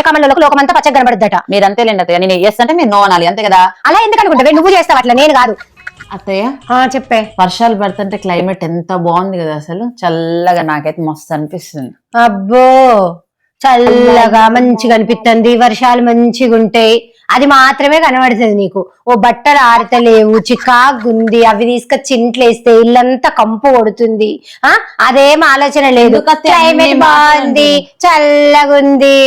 పచ్చకామలకు లోకమంతా పచ్చగా కనబడద్దట. మీరు అంతేలేండి అత్తయ్య, నేను ఎస్ అంటే మీరు నో అనాలి, అంతే కదా. అలా ఎందుకు అనుకుంటావే, నువ్వు చేస్తావు అట్లా, నేను కాదు. అత్తయ్య చెప్పే. వర్షాలు పడుతుంటే క్లైమేట్ ఎంత బాగుంది కదా, అసలు చల్లగా నాకైతే మస్తు అనిపిస్తుంది. అబ్బో చల్లగా మంచిగా అనిపిస్తుంది, వర్షాలు మంచిగా ఉంటాయి, అది మాత్రమే కనబడుతుంది నీకు. ఓ బట్టలు ఆరతలేవు, చికాగుంది, అవి తీసుకొచ్చి ఇంట్లో వేస్తే ఇల్లంతా కంపు కొడుతుంది. అదేం ఆలోచన లేదు, క్లైమేట్ బాగుంది, చల్లగుంది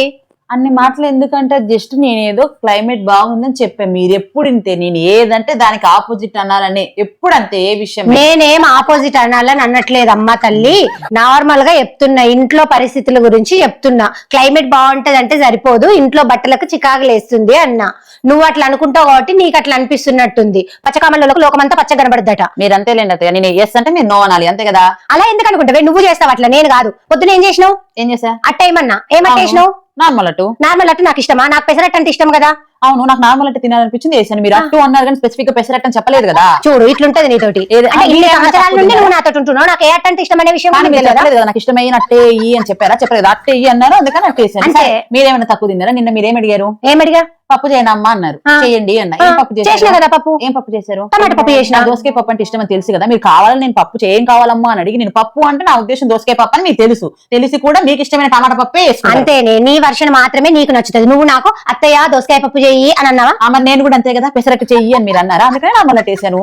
అన్ని మాటలు ఎందుకంటే జస్ట్ నేనేదో క్లైమేట్ బాగుందని చెప్పాను. మీరు ఎప్పుడు ఇంతే, నేను ఏదంటే దానికి ఆపోజిట్ అనాలని ఎప్పుడు అంతే. ఏ విషయం నేనేం ఆపోజిట్ అనాలని అనట్లేదు అమ్మా తల్లి, నార్మల్ గా చెప్తున్నా, ఇంట్లో పరిస్థితుల గురించి చెప్తున్నా. క్లైమేట్ బాగుంటది అంటే సరిపోదు, ఇంట్లో బట్టలకు చికాకులేస్తుంది అన్నా. నువ్వు అట్లా అనుకుంటావు కాబట్టి నీకు అట్లా అనిపిస్తున్నట్టుంది. పచ్చకామలకు లోకమంతా పచ్చగా కనబడద్దట. మీరు అంతేలేండి అత్తయ్య, నేను ఎస్ అంటే మీరు నో అనాలి, అంతే కదా. అలా ఎందుకు అనుకుంటావే, నువ్వు చేస్తావు అట్లా, నేను కాదు. పొద్దున ఏం చేసినావు? ఏం చేసా? అట్ట ఏమన్నా ఏమంటేసినావు? నార్మల్ అట్టు. నార్మల్ అట్టు నాకు ఇష్టమా? నాకు పెసరట్టు అంటే ఇష్టం కదా. అవును, నాకు నార్మల్ అంటే తినాలనిపించింది వేసాను. మీరు అట్టు అన్నారు కానీ స్పెసిఫిక్ గా పెసరట్టు అని చెప్పలేదు కదా. చూడు ఇట్లుంటది నీతోటి, సంవత్సరాల నుండి నువ్వు నాతో ఉంటున్నావు, నాకు ఏ అట్ట అంటే ఇష్టం అనే విషయం చెప్పలేదు కదా. నాకు ఇష్టమైన అట్టే ఇయ్యి అని చెప్పారా? చెప్పలేదు, అట్టే ఇయ్యి అన్నారు, అందుకని అట్టు వేసాను. మీరేమైనా తక్కువ తిన్నారా? నిన్న మీరేం అడిగారు? ఏమడిగా? పప్పు చేయనమ్మా అన్నారు, చేయండి అన్న. ఏం పప్పు చేసినా కదా? పప్పు. ఏం పప్పు చేశారు? టమాటా పప్పు చేసిన. దోసకాయ పప్పు అంటే ఇష్టం అని తెలుసు కదా. మీరు కావాలని నేను పప్పు ఏం కావాలమ్మా అని అడిగి నేను పప్పు అంటే నా ఉద్దేశం దోసకాయ పప్పు అని మీకు తెలుసు. తెలిసి కూడా మీకు ఇష్టమైన టమాటా పప్పే వేసుకున్నాను. అంతేనే, నీ వర్షన్ మాత్రమే నీకు నచ్చుతుంది. నువ్వు నాకు అత్తయ్య దోసకాయ పప్పు చెయ్యి అని అన్నావా? మరి నేను కూడా అంతే కదా, పెసరట్టు చెయ్యి అని మీరు అన్నారా, అందుకని నా మళ్ళీ వేసాను.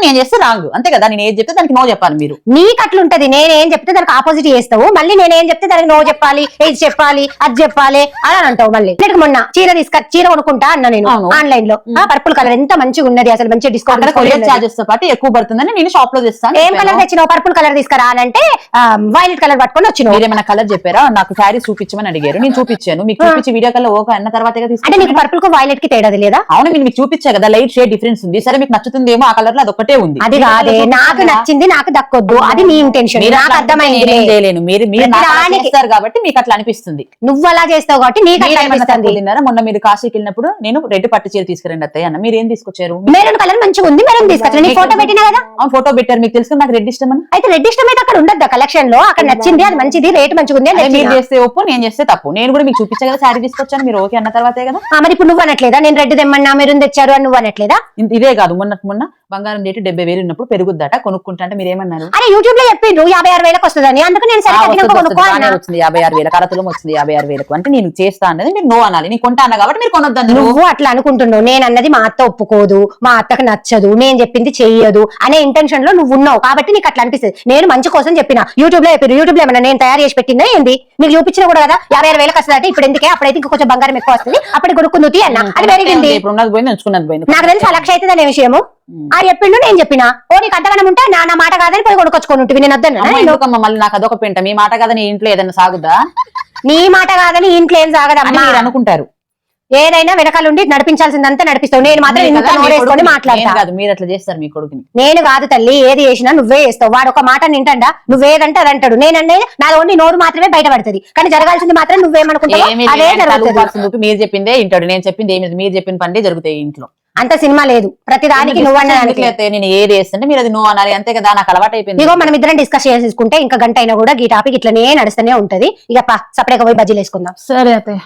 నేను చేస్తే రాంగ్, అంతే కదా. నేను ఏది చెప్తే దానికి నో చెప్పాలి. మీరు నీకు అట్లుంటది, నేనేం చెప్తే దానికి ఆపోజిట్ చేస్తావు, మళ్ళీ నేనేం చెప్తే దానికి నో చెప్పాలి, ఇది చెప్పాలి, అది చెప్పాలి అలా అంటావు. మళ్ళీ మొన్న చీర చీర కొనుక్కుంటా అన్నా నేను ఆన్లైన్ లో, పర్పుల్ కలర్ ఎంత మంచిగా ఉన్నది, అసలు మంచి డిస్కౌంట్, కొరియర్ చార్జెస్ తో పాటు ఎక్కువ పడుతుందని నేను షాప్ లో తెస్తాను. ఏం కలర్ తెచ్చినావు? పర్పుల్ కలర్ తీసుకురా అని అంటే వైలెట్ కలర్ పట్టుకొని వచ్చినావు. మీరేమైనా కలర్ చెప్పారా? నాకు శారీ చూపించమని అడిగారు, నేను చూపించాను. మీకు చూపించి వీడియో కల్లా ఓకే అన్న తర్వాత అంటే నీకు పర్పుల్ కు వైలెట్ కి తేడా లేదా? అవును, మీకు చూపించా కదా, లైట్ షేడ్ డిఫరెన్స్ ఉంది. సరే మీకు నచ్చుతుందేమో ఆ కలర్ లో అదొక్కటే ఉంది. అది కాదే, నాకు నచ్చింది నాకు దక్కొద్దు, అది నీ ఇంటెన్షన్. నాకు అర్థమైంది, చేయలేను. మీరు చేస్తారు కాబట్టి మీకు అట్లా అనిపిస్తుంది. నువ్వు అలా చేస్తావు కాబట్టి నీకు అట్లా అనిపిస్తుంది. మొన్న మీరు కాశీకి వెళ్ళినప్పుడు నేను రెడ్ పట్టు చీర తీసుకురండి అత్తయ్య అన్న, మీరు ఏం తీసుకొచ్చారు? మెరూన్ కలర్ మంచిగా ఉంది, మెరూన్ తీసుకొచ్చాను. నీ ఫోటో పెట్టినా కదా? ఫోటో పెట్టారు, మీకు తెలుసు నాకు రెడ్ ఇష్టం అని. అయితే రెడ్ ఇష్టం అయితే అక్కడ ఉండద్దా కలెక్షన్ లో? అక్కడ నచ్చింది, అది మంచిది, రేట్ మంచిగా ఉంది. మీరు చేస్తే ఒప్పు, నేను చేస్తే తప్పు. నేను కూడా మీకు చూపించా కదా శారీ తీసుకొచ్చాను, మీరు ఓకే అన్న తర్వాతే కదా. మరి ఇప్పుడు నువ్వు అనట్లేదా నేను రెడ్ తెమ్మన్నా మెరూన్ తెచ్చారు అని నువ్వు అనట్లేదా? ఇదే కాదు, మొన్న బంగారం రేటు 70,000 ఉన్నప్పుడు పెరుగుద్దట, కొనుక్కుంటా అంటే మీరు ఏమన్నారు? అరే యూట్యూబ్ లో చెప్పిండ్రు 56,000 వస్తుందని, అందుకు నేను వచ్చింది 56,000, కరతలం వచ్చింది 56,000 అంటే నేను చేస్తా అన్నది మీరు నో అనాలి. నేను కొంటా అన్న కాబట్టి మీరు కొనొద్దని. నువ్వు అట్లా అనుకుంటున్నావు, నేను అన్నది మా అత్త ఒప్పుకోదు, మా అత్తకు నచ్చదు, నేను చెప్పింది చెయ్యదు అనే ఇంటెన్షన్ లో నువ్వు ఉన్నావు కాబట్టి నీకు అట్లా అనిపిస్తుంది. నేను మంచి కోసం చెప్పిన, యూట్యూబ్ లో చెప్పారు. యూట్యూబ్ లో ఏమన్నా నేను తయారు చేసి పెట్టిందా ఏంది? నీకు చూపించిన కూడా కదా 56,000 వస్తుంది, ఇప్పుడు ఎందుకే, అప్పుడైతే ఇంకా కొంచెం బంగారం ఎక్కువ వస్తుంది, అప్పటికి కొనుక్కుంది అన్న, అది పెరిగింది. నాకు తెలిసి 1,00,000 అవుతుంది అనే విషయము ఆ చెప్పిండు, నేను చెప్పిన. ఓ నీకు అద్దగనం ఉంటే నా మాట కాదని పోయి కొనుక్కొచ్చుకొని ఉంటుంది, నేను వద్దను. మళ్ళీ నాకు అదొక పెంట, మీ మాట కాదని ఇంట్లో ఏదైనా సాగుదా? నీ మాట కాదని ఇంట్లో ఏం సాగదమ్మా మీరు అనుకుంటారు. ఏదైనా వెనకాలండి నడిపించాల్సిందంతా నడిపిస్తావు, నేను మాత్రం ఇంత నోరేసుకొని మాట్లాడతాను. మీరు అట్లా చేస్తారు మీ కొడుకుని. నేను కాదు తల్లి, ఏది చేసినా నువ్వే చేస్తావు. వాడు ఒక మాట నింటండా, నువ్వేదంటే అది అంటాడు. నేనంటే నా ఓన్లీ నోరు మాత్రమే బయట పడుతుంది, కానీ జరగాల్సింది మాత్రం నువ్వేమనుకుంటావు అదే జరుగుతుంది. మీరు చెప్పిందే ఇంటాడు, నేను చెప్పింది ఏమి, మీరు చెప్పిన పని జరుగుతాయి ఇంట్లో. అంత సినిమా లేదు, ప్రతిదానికి నువ్వు అన్నదానికి. నేను ఏది వేస్తుంటే మీరు అది నువ్వు అనాలి, అంతే కదా. నాకు అలవాటు అయిపోయింది. ఇగో మనం ఇద్దరం డిస్కస్ చేసుకుంటే ఇంకా గంట అయినా కూడా ఈ టాపిక్ ఇట్లనే నడుస్తూనే ఉంటది. ఇక సపరేట్గా పోయి బజ్జీలు వేసుకుందాం. సరే అత్తయ్య.